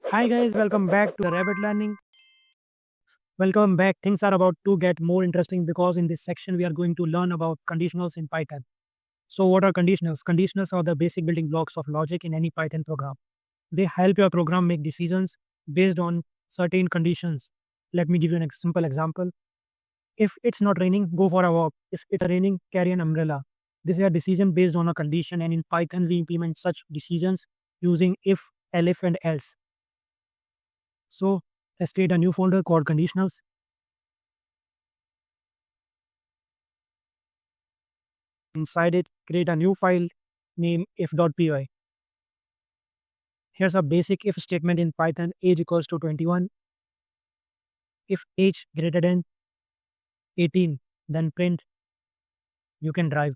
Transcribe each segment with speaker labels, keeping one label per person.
Speaker 1: Hi guys, welcome back to the Rabbit Learning. Welcome back. Things are about to get more interesting because in this section we are going to learn about conditionals in Python. So what are conditionals? Conditionals are the basic building blocks of logic in any Python program. They help your program make decisions based on certain conditions. Let me give you a simple example. If it's not raining, go for a walk. If it's raining, carry an umbrella. This is a decision based on a condition, and in Python we implement such decisions using if, elif, and else. So let's create a new folder called conditionals. Inside it, create a new file named if.py. Here's a basic if statement in Python. Age equals to 21. If age greater than 18, then print you can drive.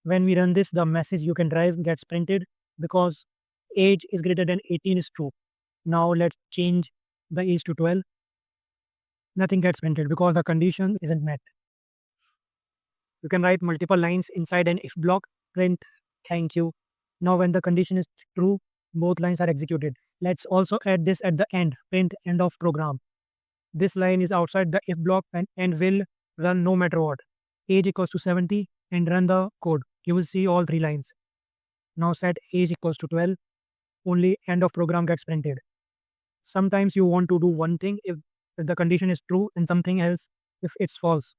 Speaker 1: When we run this, the message you can drive gets printed because age is greater than 18 is true. Now let's change the age to 12. Nothing gets printed because the condition isn't met. You can write multiple lines inside an if block, print thank you. Now when the condition is true, both lines are executed. Let's also add this at the end, print end of program. This line is outside the if block and will run no matter what. Age equals to 70 and run the code. You will see all three lines. Now set age equals to 12. Only end of program gets printed. Sometimes you want to do one thing if the condition is true and something else if it's false.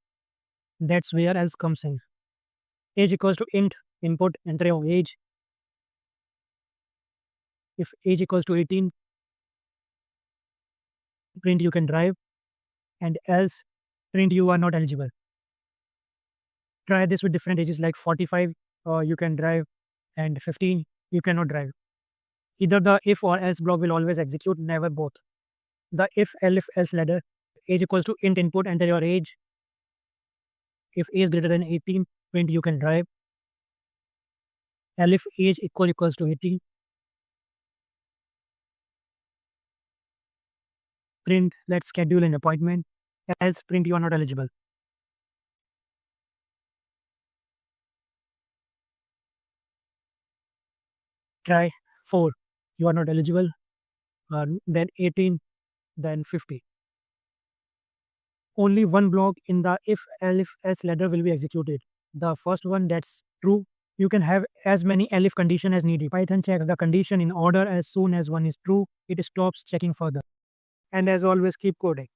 Speaker 1: That's where else comes in. Age equals to int, input, enter your age. If age equals to 18, print you can drive, and else print you are not eligible. Try this with different ages like 45 you can drive and 15 you cannot drive. Either the if or else block will always execute, never both. The if, elif, else ladder, age equals to int input, enter your age. If age greater than 18, print you can drive. Elif age equals to 18, print let's schedule an appointment, else print you are not eligible. Try 4, you are not eligible, then 18, then 50. Only one block in the if, elif, else ladder will be executed. The first one that's true, you can have as many elif condition as needed. Python checks the condition in order. As soon as one is true, it stops checking further. And as always, keep coding.